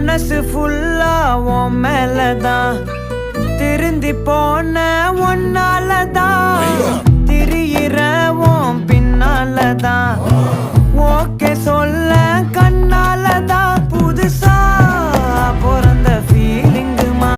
மனசு ஃபுல்லா உன் மேலதான் திருந்தி போன ஒன்னாலதான் திரியிற உன் பின்னாலதான் ஓகே சொல்ல கண்ணாலதான்